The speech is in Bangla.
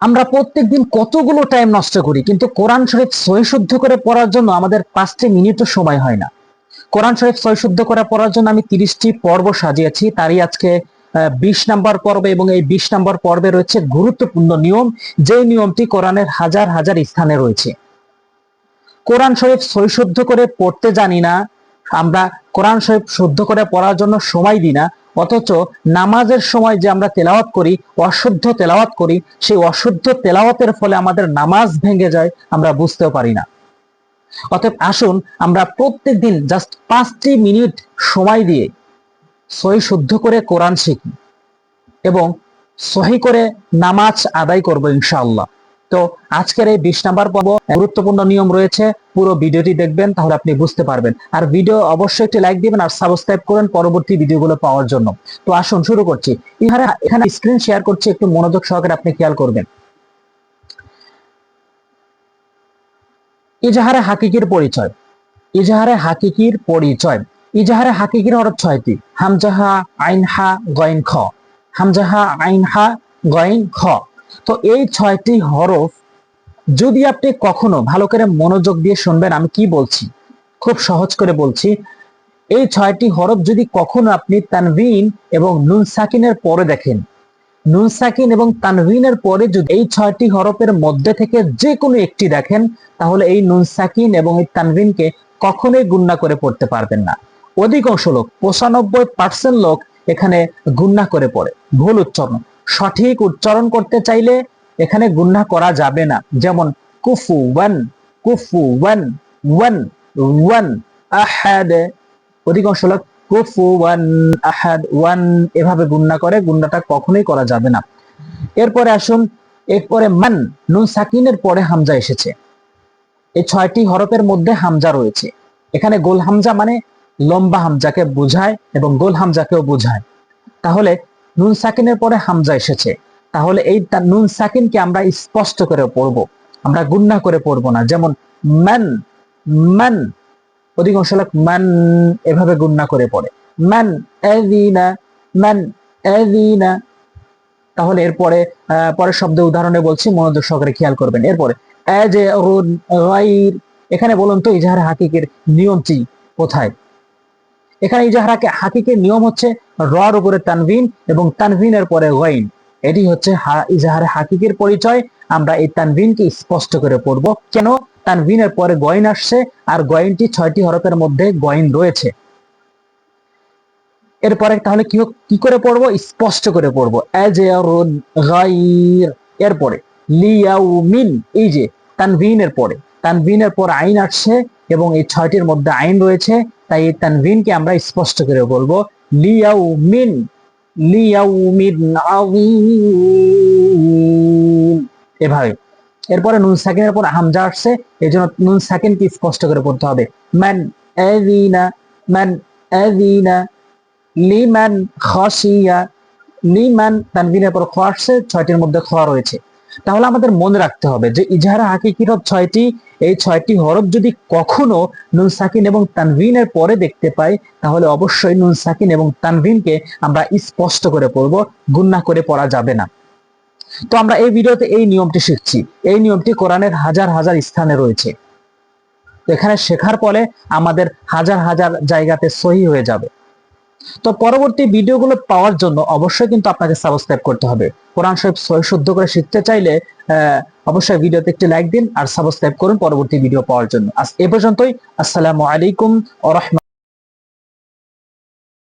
আমরা প্রত্যেকদিন কতগুলো টাইম নষ্ট করি, কিন্তু কোরআন শরীফ সহি শুদ্ধ করে পড়ার জন্য আমাদের 5টি মিনিটও সময় হয় না। কোরআন শরীফ সহি শুদ্ধ করে পড়ার জন্য আমি 30টি পর্ব সাজিয়েছি, তারই আজকে 20 নম্বর পর্ব, এবং এই 20 নম্বর পর্বে রয়েছে গুরুত্বপূর্ণ নিয়ম, যে নিয়মটি কোরআনের হাজার হাজার স্থানে রয়েছে। কোরআন শরীফ সহি শুদ্ধ করে পড়তে জানি না, আমরা কোরআন শরীফ শুদ্ধ করে পড়ার জন্য সময় দিই না, অথচ নামাজের সময় যে আমরা তেলাওয়াত করি, অশুদ্ধ তেলাওয়াত করি, সেই অশুদ্ধ তেলাওয়াতের ফলে আমাদের নামাজ ভেঙে যায়, আমরা বুঝতেও পারি না। অতএব আসুন আমরা প্রত্যেকদিন জাস্ট 5টি মিনিট সময় দিয়ে সহি শুদ্ধ করে কোরআন শিখি এবং সহি করে নামাজ আদায় করব ইনশাআল্লাহ। তো আজকের এই 20 নাম্বার পর্ব গুরুত্বপূর্ণ নিয়ম রয়েছে, পুরো ভিডিওটি দেখবেন, তাহলে আপনি বুঝতে পারবেন। আর ভিডিও অবশ্যই একটি লাইক দিবেন আর সাবস্ক্রাইব করেন পরবর্তী ভিডিওগুলো পাওয়ার জন্য। তো আসুন শুরু করছি। এখানে স্ক্রিন শেয়ার করছি, একটু মনোযোগ সহকারে আপনি খেয়াল করবেন। ইজাহারে হাকিকির পরিচয়। ইজাহারে হাকিকির পরিচয়। ইজাহারে হাকিকির হরফ 6টি: হামজাহা, আইনহা, গইন, খ। হামজাহা, আইনহা, গইন, খ। তো এই 6টি হরফ যদি আপনি কখনো ভালো করে মনোযোগ দিয়ে শুনবেন আমি কি বলছি, খুব সহজ করে বলছি, এই 6টি হরফ যদি কখনো আপনি তানবিন এবং নুন সাকিনের পরে দেখেন, নুন সাকিন এবং তানবিনের পরে যদি এই 6টি হরফের মধ্যে থেকে যে কোনো একটি দেখেন, তাহলে এই নুন সাকিন এবং এই তানবিনকে কখনোই গুণনা করে পড়তে পারবেন না। অধিকাংশ লোক, 95% লোক এখানে গুণনা করে পড়ে। ভুল উচ্চারণ। সঠিক উচ্চারণ করতে চাইলে এখানে গুণনা করা যাবে না। যেমন কুফু ওয়ান, কুফু ওয়ান, ওয়ান, ওয়ান, আহাদ। অধিকাংশ লোক কুফুওয়ান আহাদ, ওয়ান এভাবে গুণনা করে, গুণনাটা কখনোই করা যাবে না। এরপরে আসুন, এরপরে মান, নুন সাকিনের পরে হামজা এসেছে। এই 6টি হরফের মধ্যে হামজা রয়েছে। এখানে গোল হামজা মানে লম্বা হামজাকে বোঝায় এবং গোল হামজাকেও বোঝায়। তাহলে নুন সাকিনের পরে হামজা এসেছে, তাহলে এই নুন সাকিনকে আমরা স্পষ্ট করে পড়বো, আমরা গুণনা করে পড়বো না। যেমন মান, মান, অধিকাংশ লোক মান এভাবে গুণনা করে পড়ে। মান আযিনা, মান আযিনা। তাহলে এরপরে পরের শব্দ উদাহরণে বলছি, মনোযোগ সহকারে খেয়াল করবেন। এরপরে আজরুন, গায়র। এখানে বলুন তো ইজহার হাকিকের নিয়মটি কোথায়? এখানে ইজহার হাকিকের নিয়ম হচ্ছে রর উপরে তানবিন এবং তানবিনের পরে গাইন। এটি হচ্ছে ইজহার হাকিকের পরিচয়। আমরা এই তানবিনকে স্পষ্ট করে পড়ব। কেন? তানবিনের পরে গয়েন আসছে, আর গয়েনটি 6টি হরফের মধ্যে গয়েন রয়েছে। এরপরে তাহলে কি করে পড়বো? স্পষ্ট করে পড়বো। আজরুন, গায়র। এরপরে লিয়াউমিন, এই যে তানবিনের পর আইন আসছে এবং এই 6টির মধ্যে আইন রয়েছে, তাই এই তানবিনকে আমরা স্পষ্ট করে বলবো লিয়াউমিন, লিয়াউমিন আযীম, এভাবে। এরপরে নুন সাকিনের পর হামজা আসছে, এজন্য নুন সাকিনকে স্পষ্ট করে পড়তে হবে। মান আযিনা, মান আযিনা, লিমান খাশিয়া, লিমান, তানবিনের পর খ আসছে, 6টির মধ্যে খ রয়েছে। তাহলে আমাদের মনে রাখতে হবে যে ইজহারে হাকিকির হরফ 6টি। এই 6টি হরফ যদি কখনো নুন সাকিন এবং তানবিনের পরে দেখতে পাই, তাহলে অবশ্যই নুন সাকিন এবং তানবিনকে আমরা স্পষ্ট করে পড়বো, গুণনা করে পড়া যাবে না। তো আমরা এই ভিডিওতে এই নিয়মটি শিখছি। এই নিয়মটি কোরআনের হাজার হাজার স্থানে রয়েছে। এখানে শেখার পরে আমাদের হাজার হাজার জায়গাতে সহি হয়ে যাবে। তো পরবর্তী ভিডিওগুলো পাওয়ার জন্য অবশ্যই কিন্তু আপনাকে সাবস্ক্রাইব করতে হবে। কোরআন শরীফ সহি শুদ্ধ করে শিখতে চাইলে অবশ্যই ভিডিওতে একটি লাইক দিন আর সাবস্ক্রাইব করুন পরবর্তী ভিডিও পাওয়ার জন্য। আজ এ পর্যন্তই। আসসালামু আলাইকুম ওয়া রাহমাতুল্লাহ।